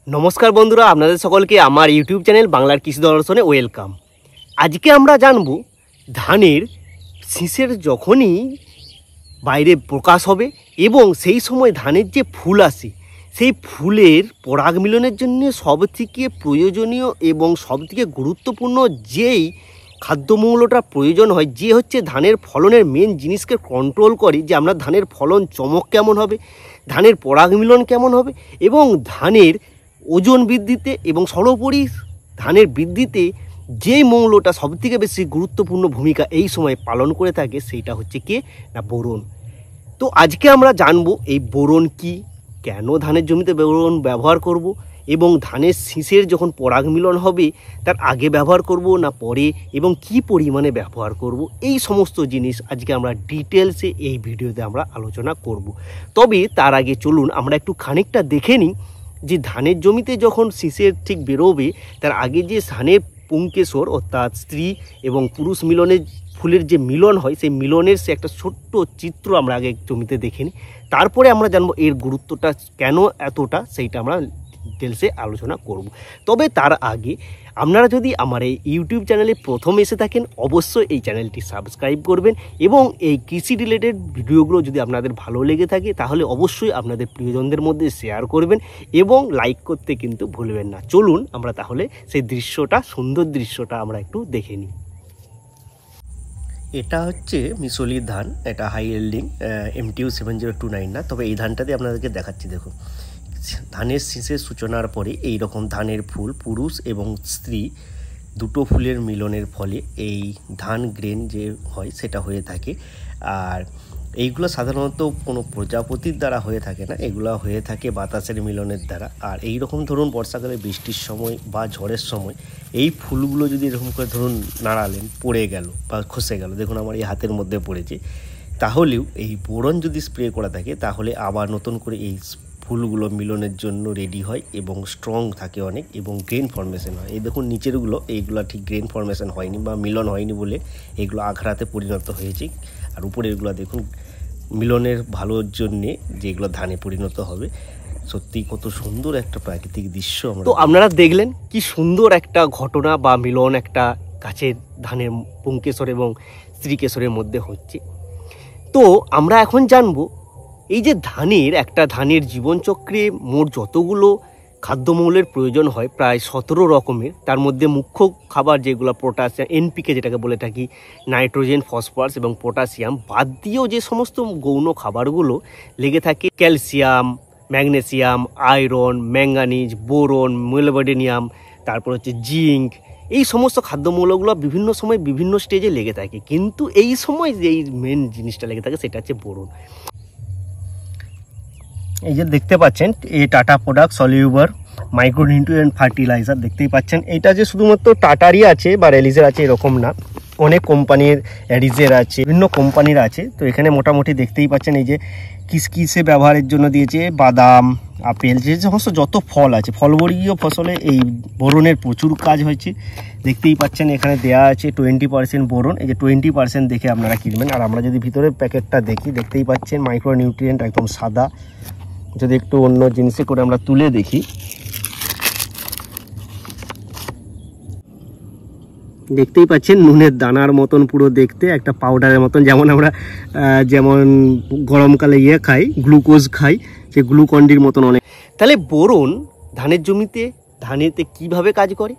নমস্কার বন্ধুরা, আপনাদের সকলকে আমার ইউটিউব চ্যানেল বাংলার কৃষি দর্শনে ওয়েলকাম। আজকে আমরা জানব ধানের শীষের যখনই বাইরে প্রকাশ হবে এবং সেই সময় ধানের যে ফুল আসে সেই ফুলের পরাগ মিলনের জন্য সবথেকে প্রয়োজনীয় এবং সবথেকে গুরুত্বপূর্ণ যেই খাদ্যমূল্যটা প্রয়োজন হয়, যে হচ্ছে ধানের ফলনের মেন জিনিসকে কন্ট্রোল করে, যে আমরা ধানের ফলন চমক কেমন হবে, ধানের পরাগ মিলন কেমন হবে এবং ধানের ওজন বৃদ্ধিতে এবং সর্বোপরি ধানের বৃদ্ধিতে যে মৌলটা সবথেকে বেশি গুরুত্বপূর্ণ ভূমিকা এই সময় পালন করে থাকে সেইটা হচ্ছে কি না বোরন। তো আজকে আমরা জানবো এই বোরন কি, কেন ধানের জমিতে বোরন ব্যবহার করব এবং ধানের শীষের যখন পরাগ মিলন হবে তার আগে ব্যবহার করব না পরে এবং কি পরিমাণে ব্যবহার করব, এই সমস্ত জিনিস আজকে আমরা ডিটেলসে এই ভিডিওতে আমরা আলোচনা করব। তবে তার আগে চলুন আমরা একটু খানিকটা দেখে নিই যে ধানের জমিতে যখন শীষের ঠিক বেরোবে তার আগে যে ধানের পুংকেশর অর্থাৎ স্ত্রী এবং পুরুষ মিলনের ফুলের যে মিলন হয় সেই মিলনের সে একটা ছোট্ট চিত্র আমরা আগে জমিতে দেখে নিই, তারপরে আমরা জানবো এর গুরুত্বটা কেন এতটা, সেইটা আমরা ডিটেলসে আলোচনা করব। তবে তার আগে আপনারা যদি আমার এই ইউটিউব চ্যানেলে প্রথম এসে থাকেন অবশ্যই এই চ্যানেলটি সাবস্ক্রাইব করবেন এবং এই কৃষি রিলেটেড ভিডিওগুলো যদি আপনাদের ভালো লেগে থাকে তাহলে অবশ্যই আপনাদের প্রিয়জনদের মধ্যে শেয়ার করবেন এবং লাইক করতে কিন্তু ভুলবেন না। চলুন আমরা তাহলে সেই দৃশ্যটা, সুন্দর দৃশ্যটা আমরা একটু দেখে নিই। এটা হচ্ছে মিশোলির ধান, এটা হাই ইল্ডিং MTU 7029 না, তবে এই ধানটাতে আপনাদেরকে দেখাচ্ছি। দেখুন ধানের শীষের সূচনার পরে এই রকম ধানের ফুল পুরুষ এবং স্ত্রী দুটো ফুলের মিলনের ফলে এই ধান গ্রেন যে হয় সেটা হয়ে থাকে। আর এইগুলো সাধারণত কোনো প্রজাপতির দ্বারা হয়ে থাকে না, এগুলো হয়ে থাকে বাতাসের মিলনের দ্বারা। আর এই রকম ধরুন বর্ষাকালে বৃষ্টির সময় বা ঝড়ের সময় এই ফুলগুলো যদি এরকম করে ধরুন নাড়ালেন, পড়ে গেল বা খসে গেল, দেখুন আমার এই হাতের মধ্যে পড়েছে, তাহলেও এই বোরন যদি স্প্রে করা থাকে তাহলে আবার নতুন করে এই ফুলগুলো মিলনের জন্য রেডি হয় এবং স্ট্রং থাকে অনেক এবং গ্রেন ফর্মেশন হয়। এই দেখুন নিচেরগুলো, এইগুলো ঠিক গ্রেন ফর্মেশন হয়নি বা মিলন হয়নি বলে এগুলো আঘাতে পরিণত হয়েছে। আর উপরেরগুলো দেখুন মিলনের ভালোর জন্যে যেগুলো ধানে পরিণত হবে। সত্যি কত সুন্দর একটা প্রাকৃতিক দৃশ্য। তো আপনারা দেখলেন কি সুন্দর একটা ঘটনা বা মিলন একটা গাছের ধানের পুংকেশর এবং স্ত্রীকেশরের মধ্যে হচ্ছে। তো আমরা এখন জানবো এই যে ধানের জীবনচক্রে মোট যতগুলো খাদ্যমৌলের প্রয়োজন হয় প্রায় 17 রকমের, তার মধ্যে মুখ্য খাবার যেগুলো পটাশিয়াম, NPK যেটাকে বলে থাকি, নাইট্রোজেন, ফসফরাস এবং পটাশিয়াম বাদ দিয়েও যে সমস্ত গৌণ খাবারগুলো লেগে থাকে calcium, magnesium, iron, manganese, boron, molybdenum, তারপর হচ্ছে জিঙ্ক, এই সমস্ত খাদ্যমৌলগুলো বিভিন্ন সময় বিভিন্ন স্টেজে লেগে থাকে, কিন্তু এই সময় যেই মেন জিনিসটা লেগে থাকে সেটা হচ্ছে বোরন। এই যে দেখতে পাচ্ছেন এই tata product soluble micronutrient fertiliser দেখতেই পাচ্ছেন, এটা যে শুধুমাত্র টাটারই আছে বা রেলিজের আছে এরকম না, অনেক কোম্পানির এরিজের আছে, বিভিন্ন কোম্পানির আছে। তো এখানে মোটামুটি দেখতেই পাচ্ছেন এই যে কিসে ব্যবহারের জন্য দিয়েছে, বাদাম, আপেল, যে সমস্ত যত ফল আছে ফলবর্গীয় ফসলে এই বোরনের প্রচুর কাজ হয়েছে। দেখতেই পাচ্ছেন এখানে দেয়া আছে 20% বোরন, এই যে 20% দেখে আপনারা কিনবেন। আর আমরা যদি ভিতরের প্যাকেটটা দেখি দেখতেই পাচ্ছেন মাইক্রোনিউট্রিয়েন্ট একদম সাদা। যদি একটু অন্য জিনিসে করে আমরা তুলে দেখি, দেখতেই পাচ্ছেন নুনের দানার মতন পুরো দেখতে, একটা পাউডারের মতন, যেমন আমরা যেমন গরমকালে খাই গ্লুকোজ খাই, সে গ্লুকন্ডির মতন অনেক। তাহলে বোরন ধানের জমিতে ধানেতে কিভাবে কাজ করে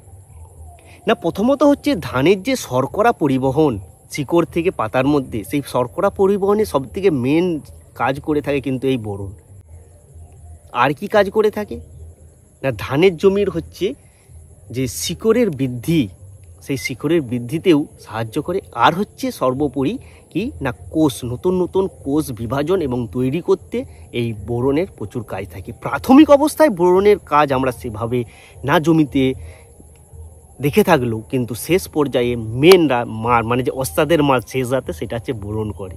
না, প্রথমত হচ্ছে ধানের যে শর্করা পরিবহন শিকড় থেকে পাতার মধ্যে, সেই শর্করা পরিবহনে সবথেকে মেন কাজ করে থাকে কিন্তু এই বোরন। আর কি কাজ করে থাকে না, ধানের জমির হচ্ছে যে শিকড়ের বৃদ্ধি, সেই শিকড়ের বৃদ্ধিতেও সাহায্য করে। আর হচ্ছে সর্বোপরি কি না কোষ, নতুন নতুন কোষ বিভাজন এবং তৈরি করতে এই বোরনের প্রচুর কাজ থাকে। প্রাথমিক অবস্থায় বোরনের কাজ আমরা সেভাবে না জমিতে দেখে থাকলেও কিন্তু শেষ পর্যায়ে মেনরা মার মানে যে ওস্তাদের মার শেষ রাতে সেটা হচ্ছে বোরন করে।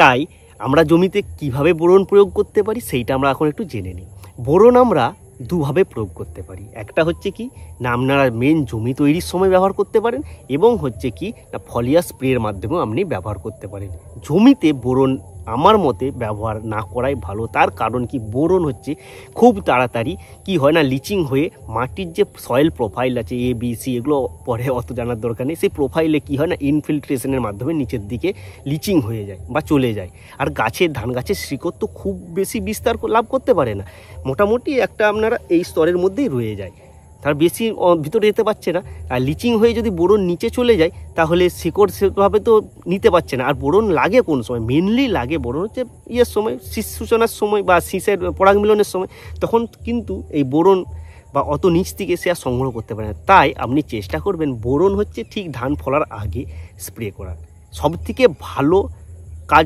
তাই আমরা জমিতে কিভাবে বোরন প্রয়োগ করতে পারি সেইটা আমরা এখন একটু জেনে নিই। বোরন আমরা দুভাবে প্রয়োগ করতে পারি, একটা হচ্ছে কি না আপনারা মেন জমি তৈরির সময় ব্যবহার করতে পারেন এবং হচ্ছে কি না ফলিয়া স্প্রের মাধ্যমেও আপনি ব্যবহার করতে পারেন। জমিতে বোরন আমার মতে ব্যবহার না করাই ভালো। তার কারণ কি, বোরন হচ্ছে খুব তাড়াতাড়ি কি হয় না, লিচিং হয়ে মাটির যে সয়েল প্রোফাইল আছে ABC, এগুলো পরে অত জানার দরকার নেই, সেই প্রোফাইলে কি হয় না, ইনফিল্ট্রেশনের মাধ্যমে নিচের দিকে লিচিং হয়ে যায় বা চলে যায়। আর ধান গাছের শিকড় তো খুব বেশি বিস্তার লাভ করতে পারে না, মোটামুটি একটা আপনারা এই স্তরের মধ্যেই রয়ে যায়, তার বেশি ভিতরে যেতে পারছে না। আর লিচিং হয়ে যদি বোরন নিচে চলে যায় তাহলে শিকড় সেভাবে তো নিতে পারছে না। আর বোরন লাগে কোন সময়, মেনলি লাগে বোরন হচ্ছে সময়, শীষ সূচনার সময় বা শীষের পরাগ মিলনের সময়, তখন কিন্তু এই বোরন বা অত নিচ থেকে সে আর সংগ্রহ করতে পারে না। তাই আপনি চেষ্টা করবেন বোরন হচ্ছে ঠিক ধান ফলার আগে স্প্রে করার, সবথেকে ভালো কাজ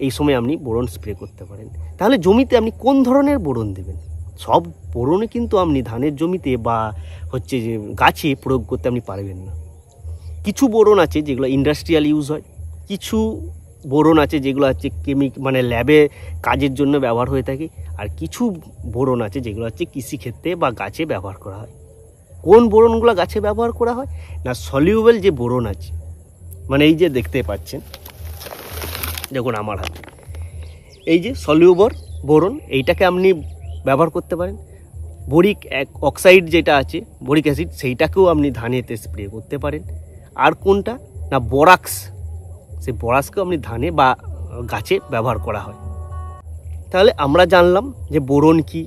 এই সময় আপনি বোরন স্প্রে করতে পারেন। তাহলে জমিতে আপনি কোন ধরনের বোরন দেবেন, সব বোরনে কিন্তু আপনি ধানের জমিতে বা হচ্ছে যে গাছে প্রয়োগ করতে আপনি পারবেন না। কিছু বোরন আছে যেগুলো ইন্ডাস্ট্রিয়াল ইউজ হয়, কিছু বোরন আছে যেগুলো হচ্ছে মানে ল্যাবে কাজের জন্য ব্যবহার হয়ে থাকে, আর কিছু বোরন আছে যেগুলো হচ্ছে কৃষিক্ষেত্রে বা গাছে ব্যবহার করা হয়। কোন বোরনগুলো গাছে ব্যবহার করা হয় না, সলিউবেল যে বোরন আছে, মানে এই যে দেখতে পাচ্ছেন, দেখুন আমার হাতে এই যে সলিউবল বোরন, এইটাকে আপনি ব্যবহার করতে পারেন। বোরিক অক্সাইড যেটা আছে, বোরিক অ্যাসিড, সেইটাকেও আপনি ধানেতে স্প্রে করতে পারেন। আর কোনটা না, বোরাক্স, সেই বোরাক্সকেও আপনি ধানে বা গাছে ব্যবহার করা হয়। তাহলে আমরা জানলাম যে বোরন কি,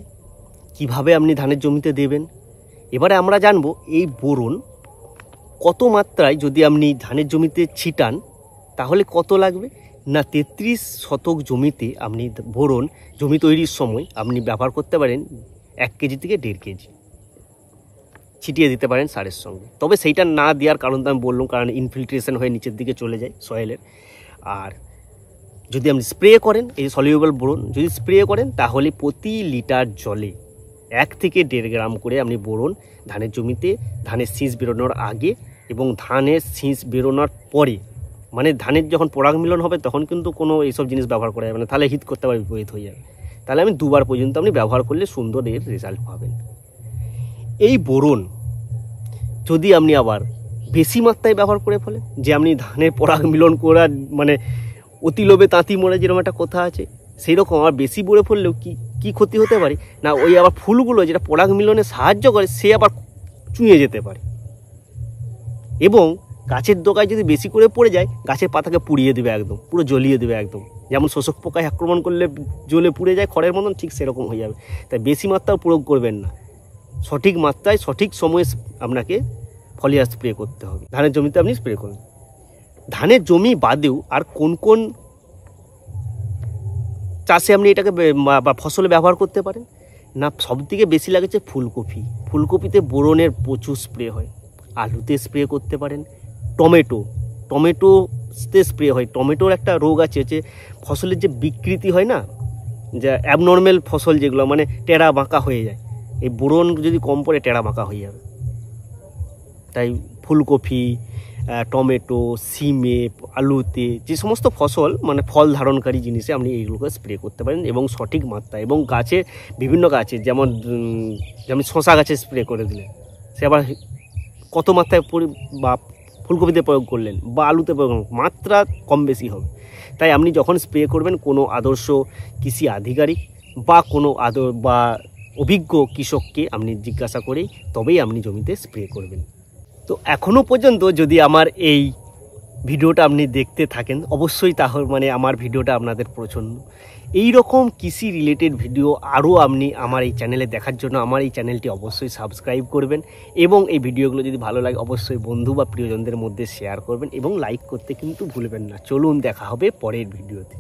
কিভাবে আপনি ধানের জমিতে দেবেন। এবারে আমরা জানবো এই বোরন কত মাত্রায় যদি আপনি ধানের জমিতে ছিটান তাহলে কত লাগবে না, 33 শতক জমিতে আপনি বোরন জমি তৈরির সময় আপনি ব্যবহার করতে পারেন 1 কেজি থেকে 1.5 কেজি ছিটিয়ে দিতে পারেন সারের সঙ্গে। তবে সেইটা না দেওয়ার কারণ তো আমি বললাম, কারণ ইনফিল্ট্রেশন হয়ে নিচের দিকে চলে যায় সয়েলের। আর যদি আপনি স্প্রে করেন এই সলিউবল বোরন যদি স্প্রে করেন তাহলে প্রতি লিটার জলে 1 থেকে 1.5 গ্রাম করে আপনি বোরন ধানের জমিতে, ধানের শীষ বেরোনোর আগে এবং ধানের শীষ বেরোনোর পরে, মানে ধানের যখন পরাগ মিলন হবে তখন কিন্তু কোনো এইসব জিনিস ব্যবহার করা যাবে না, তাহলে হিট করতে পারে বিপরীত হয়ে যাবে। তাহলে আমি 2 বার পর্যন্ত আপনি ব্যবহার করলে সুন্দর এর রেজাল্ট পাবেন। এই বোরন যদি আপনি আবার বেশি মাত্রায় ব্যবহার করে ফেলেন, যে আপনি ধানের পরাগ মিলন করার মানে অতি লোভে তাঁতি মরে যেরকম একটা কথা আছে, সেই রকম আবার বেশি বড়ে ফেললেও কি ক্ষতি হতে পারে না, ওই আবার ফুলগুলো যেটা পরাগ মিলনে সাহায্য করে সে আবার চুঁয়ে যেতে পারে, এবং গাছের ডগায় যদি বেশি করে পড়ে যায় গাছের পাতাকে পুড়িয়ে দেবে, একদম পুরো জ্বলিয়ে দেবে একদম, যেমন শোষক পোকায় আক্রমণ করলে জ্বলে পুড়ে যায় খড়ের মতন, ঠিক সেরকম হয়ে যাবে। তাই বেশি মাত্রাও প্রয়োগ করবেন না, সঠিক মাত্রায় সঠিক সময়ে আপনাকে ফলিয়ার স্প্রে করতে হবে। ধানের জমিতে আপনি স্প্রে করুন। ধানের জমি বাদেও আর কোন কোন চাষে আপনি এটাকে বা ফসলে ব্যবহার করতে পারেন না, সবথেকে বেশি লাগছে ফুলকপি। ফুলকপিতে বোরনের প্রচুর স্প্রে হয়। আলুতে স্প্রে করতে পারেন, টমেটোতে স্প্রে হয়। টমেটোর একটা রোগ আছে যে ফসলের যে বিকৃতি হয় না, যে অ্যাবনর্মাল ফসল যেগুলো মানে টেরা বাঁকা হয়ে যায়, এই বোরন যদি কম পড়ে টেরা বাঁকা হয়ে যাবে। তাই ফুলকপি, টমেটো, সিমে, আলুতে যে সমস্ত ফসল মানে ফল ধারণকারী জিনিসে আপনি এইগুলোকে স্প্রে করতে পারেন এবং সঠিক মাত্রায়। এবং গাছে বিভিন্ন গাছে যেমন শশা গাছে স্প্রে করে দিলেন, সে আবার কত মাত্রায় বা ফুলকপিতে প্রয়োগ করলেন বা আলুতে প্রয়োগ করলেন, মাত্রা কম বেশি হবে। তাই আপনি যখন স্প্রে করবেন কোনো আদর্শ কৃষি আধিকারিক বা কোনো বা অভিজ্ঞ কৃষককে আপনি জিজ্ঞাসা করেই তবেই আপনি জমিতে স্প্রে করবেন। তো এখনও পর্যন্ত যদি আমার এই ভিডিওটা আপনি দেখতে থাকেন অবশ্যই তাহলে মানে আমার ভিডিওটা আপনাদের পছন্দ। এই রকম কৃষি রিলেটেড ভিডিও আরও আপনি আমার এই চ্যানেলে দেখার জন্য আমার এই চ্যানেলটি অবশ্যই সাবস্ক্রাইব করবেন, এবং এই ভিডিওগুলো যদি ভালো লাগে অবশ্যই বন্ধু বা প্রিয়জনদের মধ্যে শেয়ার করবেন এবং লাইক করতে কিন্তু ভুলবেন না। চলুন দেখা হবে পরের ভিডিওতে।